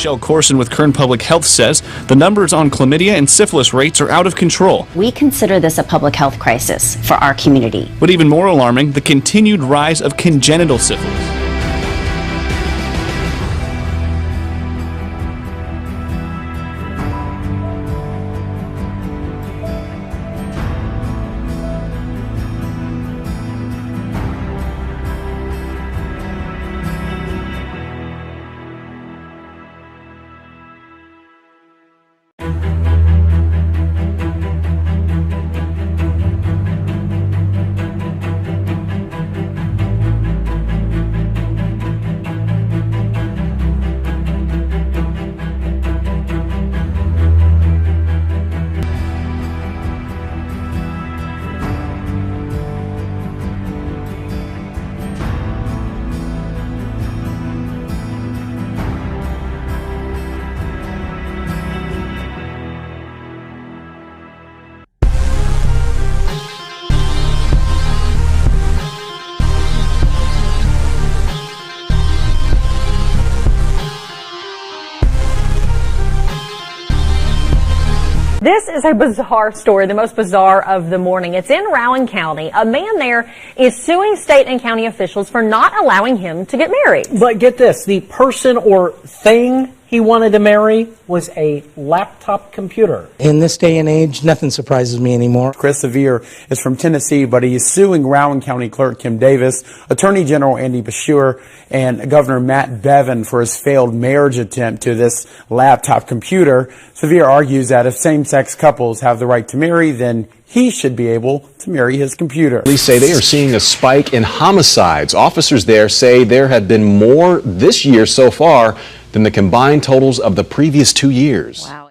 Michelle Corson with Kern Public Health says the numbers on chlamydia and syphilis rates are out of control. We consider this a public health crisis for our community. But even more alarming, the continued rise of congenital syphilis. This is a bizarre story, the most bizarre of the morning. It's in Rowan County. A man there is suing state and county officials for not allowing him to get married. But get this, the person or thing he wanted to marry was a laptop computer. In this day and age, nothing surprises me anymore. Chris Sevier is from Tennessee, but he is suing Rowan County Clerk Kim Davis, Attorney General Andy Beshear, and Governor Matt Bevin for his failed marriage attempt to this laptop computer. Sevier argues that if same-sex couples have the right to marry, then he should be able to marry his computer. Police say they are seeing a spike in homicides. Officers there say there have been more this year so far than the combined totals of the previous 2 years. Wow.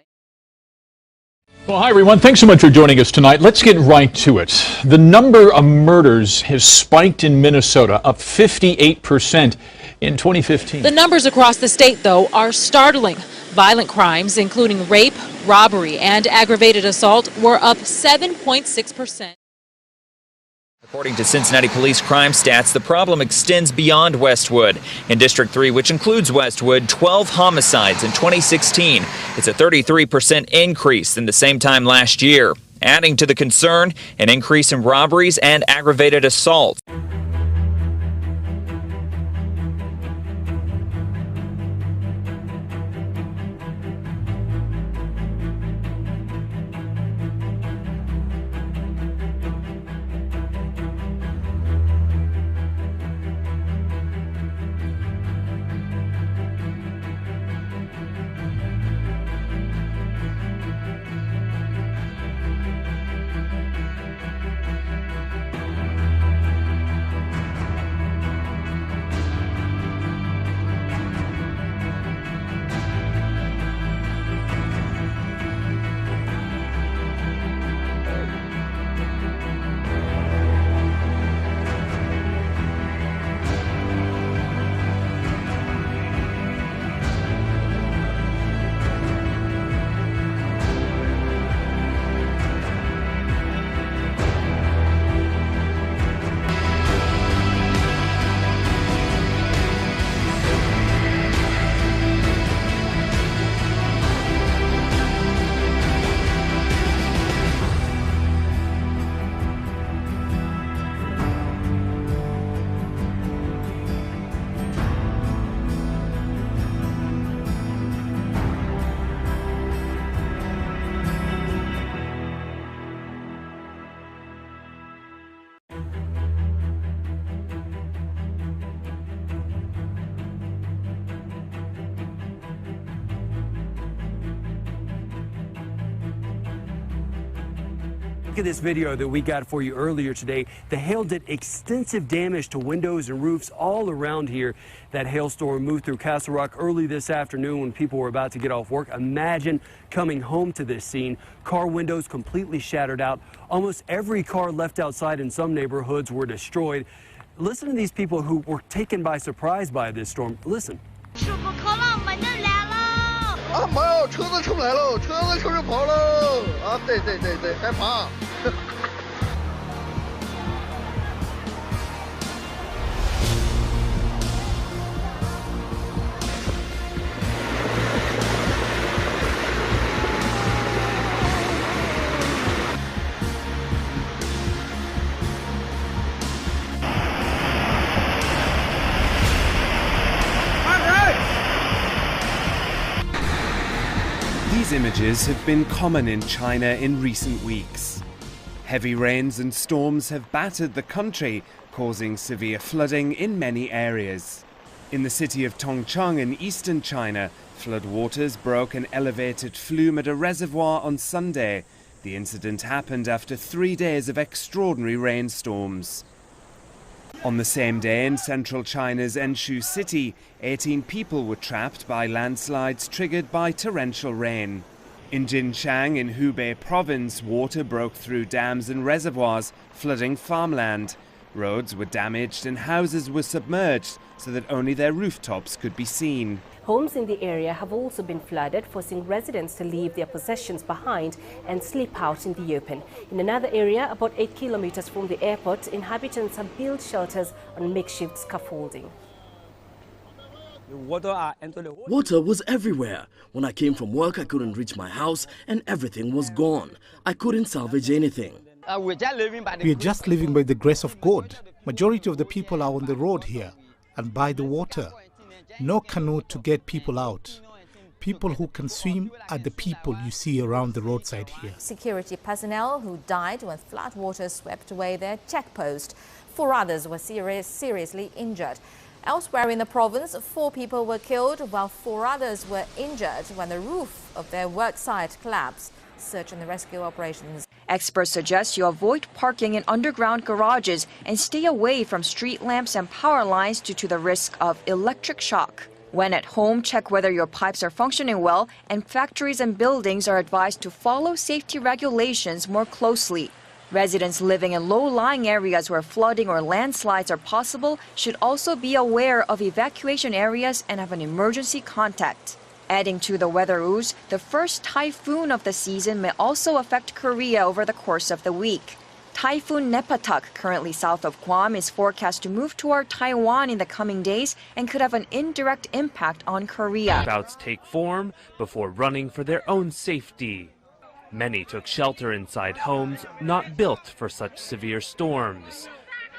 Well, hi, everyone. Thanks so much for joining us tonight. Let's get right to it. The number of murders has spiked in Minnesota, up 58% in 2015. The numbers across the state, though, are startling. Violent crimes, including rape, robbery, and aggravated assault, were up 7.6%. According to Cincinnati Police crime stats, the problem extends beyond Westwood. In District 3, which includes Westwood, 12 homicides in 2016. It's a 33% increase than the same time last year. Adding to the concern, an increase in robberies and aggravated assault. Look at this video that we got for you earlier today. The hail did extensive damage to windows and roofs all around here. That hailstorm moved through Castle Rock early this afternoon when people were about to get off work. Imagine coming home to this scene. Car windows completely shattered out. Almost every car left outside in some neighborhoods were destroyed. Listen to these people who were taken by surprise by this storm. Listen. 啊，没有，车子出不来喽，车子就是跑喽！啊，对，害怕。These images have been common in China in recent weeks. Heavy rains and storms have battered the country, causing severe flooding in many areas. In the city of Tongcheng in eastern China, floodwaters broke an elevated flume at a reservoir on Sunday. The incident happened after 3 days of extraordinary rainstorms. On the same day in central China's Enshu city, 18 people were trapped by landslides triggered by torrential rain. In Jinchang in Hubei province, water broke through dams and reservoirs, flooding farmland. Roads were damaged and houses were submerged so that only their rooftops could be seen. Homes in the area have also been flooded, forcing residents to leave their possessions behind and sleep out in the open. In another area, about 8 kilometers from the airport, inhabitants have built shelters on makeshift scaffolding. Water was everywhere. When I came from work, I couldn't reach my house and everything was gone. I couldn't salvage anything. We are just living by the grace of God. Majority of the people are on the road here and by the water. No canoe to get people out. People who can swim are the people you see around the roadside here. Security personnel who died when floodwaters swept away their checkpost. 4 others were seriously injured. Elsewhere in the province, 4 people were killed while 4 others were injured when the roof of their worksite collapsed. Search and rescue operations. Experts suggest you avoid parking in underground garages and stay away from street lamps and power lines due to the risk of electric shock. When at home, check whether your pipes are functioning well, and factories and buildings are advised to follow safety regulations more closely. Residents living in low-lying areas where flooding or landslides are possible should also be aware of evacuation areas and have an emergency contact. Adding to the weather ooze, the first typhoon of the season may also affect Korea over the course of the week. Typhoon Nepatak, currently south of Guam, is forecast to move toward Taiwan in the coming days and could have an indirect impact on Korea. Bouts take form before running for their own safety. Many took shelter inside homes not built for such severe storms.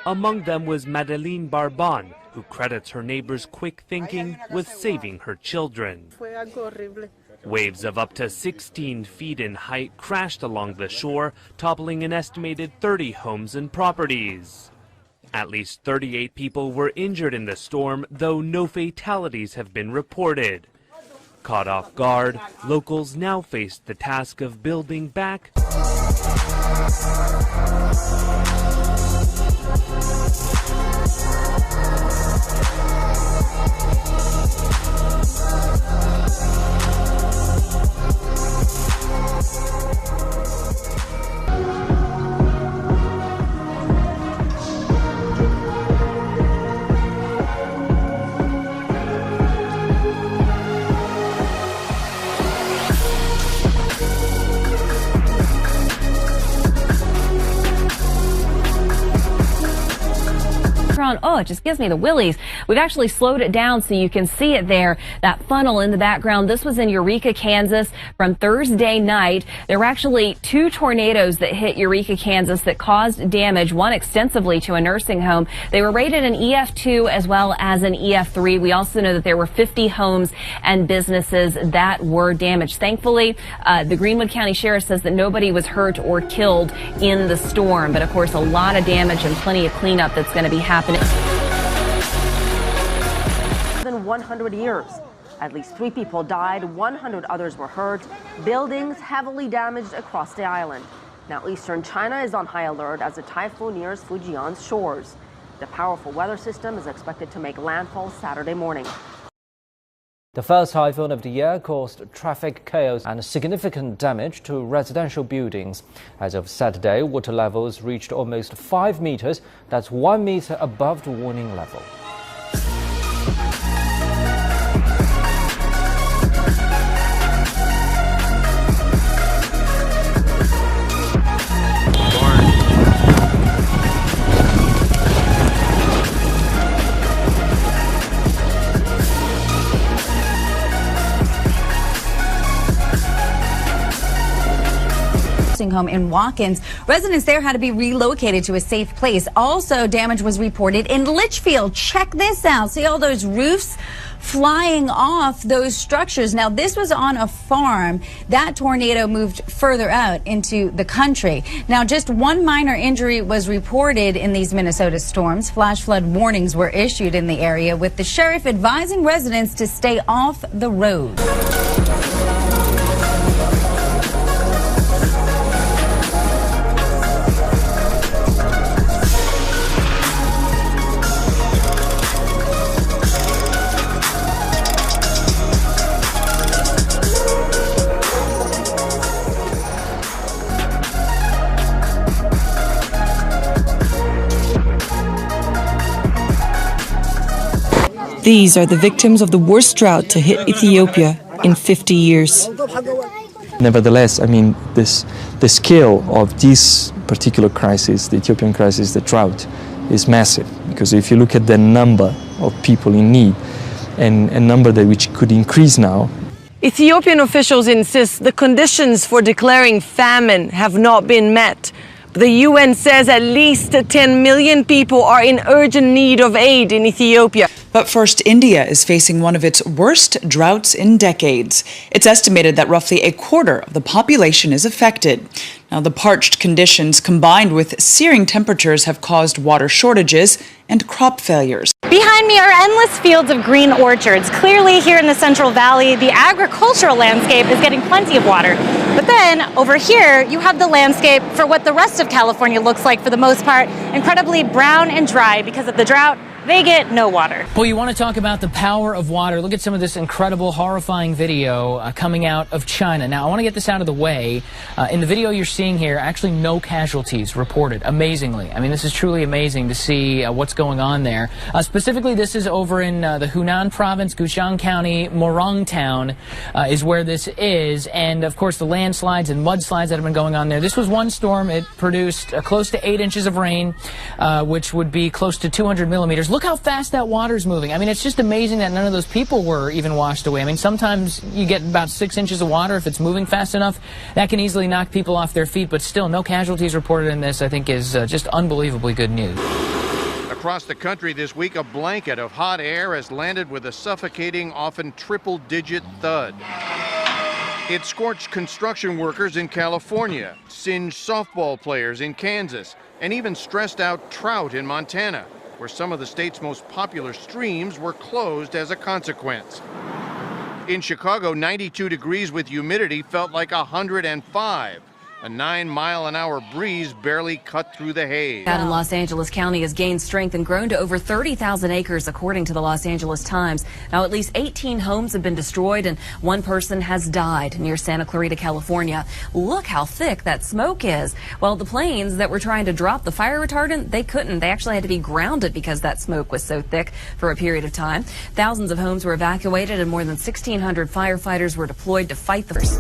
Among them was Madeline Barban, who credits her neighbor's quick thinking with saving her children. Waves of up to 16 feet in height crashed along the shore, toppling an estimated 30 homes and properties. At least 38 people were injured in the storm, though no fatalities have been reported. Caught off guard, locals now face the task of building back Oh, it just gives me the willies. We've actually slowed it down so you can see it there, that funnel in the background. This was in Eureka, Kansas from Thursday night. There were actually 2 tornadoes that hit Eureka, Kansas that caused damage, one extensively to a nursing home. They were rated an EF2 as well as an EF3. We also know that there were 50 homes and businesses that were damaged. Thankfully, the Greenwood County Sheriff says that nobody was hurt or killed in the storm. But of course, a lot of damage and plenty of cleanup that's going to be happening. Than 100 years. At least 3 people died, 100 others were hurt. Buildings heavily damaged across the island. Now eastern China is on high alert as the typhoon nears Fujian's shores. The powerful weather system is expected to make landfall Saturday morning. The first typhoon of the year caused traffic chaos and significant damage to residential buildings. As of Saturday, water levels reached almost 5 meters. That's 1 meter above the warning level. home in Watkins. Residents there had to be relocated to a safe place. Also, damage was reported in Litchfield. Check this out. See all those roofs flying off those structures. Now, this was on a farm. That tornado moved further out into the country. Now, just one minor injury was reported in these Minnesota storms. Flash flood warnings were issued in the area, with the sheriff advising residents to stay off the road. These are the victims of the worst drought to hit Ethiopia in 50 years. Nevertheless, I mean, the scale of this particular crisis, the Ethiopian crisis, the drought, is massive. Because if you look at the number of people in need, and a number that which could increase now. Ethiopian officials insist the conditions for declaring famine have not been met. The UN says at least 10 million people are in urgent need of aid in Ethiopia. But first, India is facing one of its worst droughts in decades. It's estimated that roughly a quarter of the population is affected. Now, the parched conditions combined with searing temperatures have caused water shortages and crop failures. Behind me are endless fields of green orchards. Clearly, here in the Central Valley, the agricultural landscape is getting plenty of water. But then, over here, you have the landscape for what the rest of California looks like for the most part, incredibly brown and dry because of the drought. They get no water. Well, you want to talk about the power of water. Look at some of this incredible, horrifying video coming out of China. Now, I want to get this out of the way. In the video you're seeing here, actually no casualties reported, amazingly. I mean, this is truly amazing to see what's going on there. Specifically, this is over in the Hunan province, Guqiang County, Morong Town is where this is. And, of course, the landslides and mudslides that have been going on there. This was one storm. It produced close to 8 inches of rain, which would be close to 200 millimeters. Look how fast that water's moving. I mean, it's just amazing that none of those people were even washed away. I mean, sometimes you get about 6 inches of water. If it's moving fast enough, that can easily knock people off their feet. But still, no casualties reported in this, I think, is just unbelievably good news. Across the country this week, a blanket of hot air has landed with a suffocating, often triple-digit thud. It scorched construction workers in California, singed softball players in Kansas, and even stressed out trout in Montana, where some of the state's most popular streams were closed as a consequence. In Chicago, 92 degrees with humidity felt like 105. A 9-mile-an-hour breeze barely cut through the haze. Out in Los Angeles County has gained strength and grown to over 30,000 acres, according to the Los Angeles Times. Now, at least 18 homes have been destroyed and one person has died near Santa Clarita, California. Look how thick that smoke is. Well, the planes that were trying to drop the fire retardant, they couldn't. They actually had to be grounded because that smoke was so thick for a period of time. Thousands of homes were evacuated and more than 1,600 firefighters were deployed to fight the fires.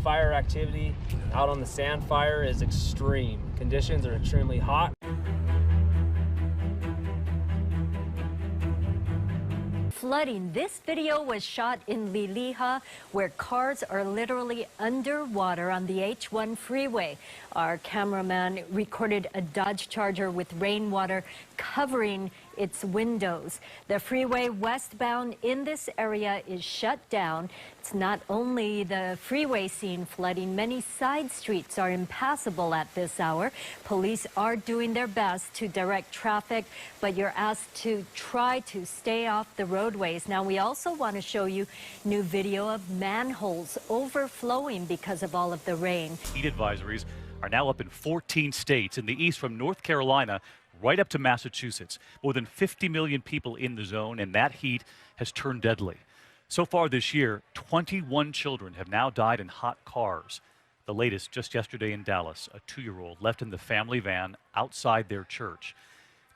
Fire activity out on the sand fire is extreme. Conditions are extremely hot. Flooding. This video was shot in Liliha, where cars are literally underwater on the H1 freeway. Our cameraman recorded a Dodge Charger with rainwater covering its windows. The freeway westbound in this area is shut down. It's not only the freeway scene flooding, many side streets are impassable at this hour. Police are doing their best to direct traffic, but you're asked to try to stay off the roadways. Now, we also want to show you new video of manholes overflowing because of all of the rain. Heat advisories are now up in 14 states in the east, from North Carolina right up to Massachusetts. More than 50 million people in the zone, and that heat has turned deadly. So far this year, 21 children have now died in hot cars. The latest just yesterday in Dallas, a 2-year-old left in the family van outside their church.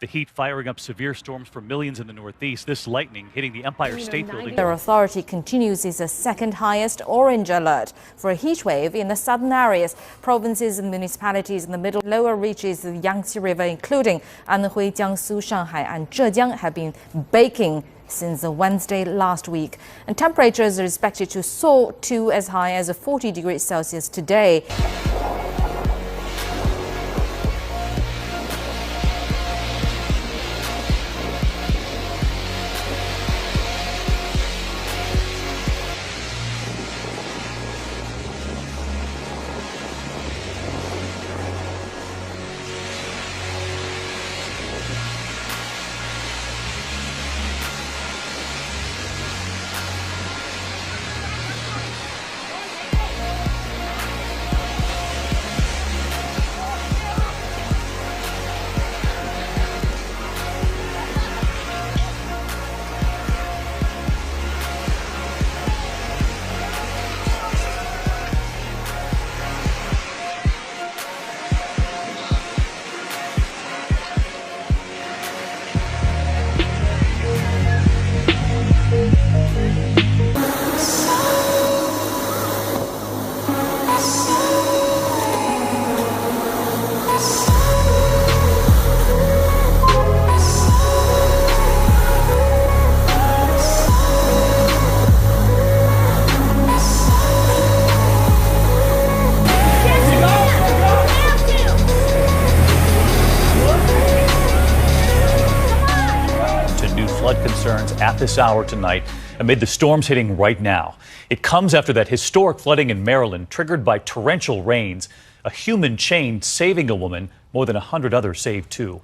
The heat firing up severe storms for millions in the Northeast. This lightning hitting the Empire State Building. The authority continues its second highest orange alert for a heat wave in the southern areas. Provinces and municipalities in the middle lower reaches of the Yangtze River, including Anhui, Jiangsu, Shanghai and Zhejiang, have been baking since Wednesday last week. And temperatures are expected to soar to as high as 40 degrees Celsius today. Flood concerns at this hour tonight amid the storms hitting right now. It comes after that historic flooding in Maryland triggered by torrential rains. A human chain saving a woman, more than 100 others saved too.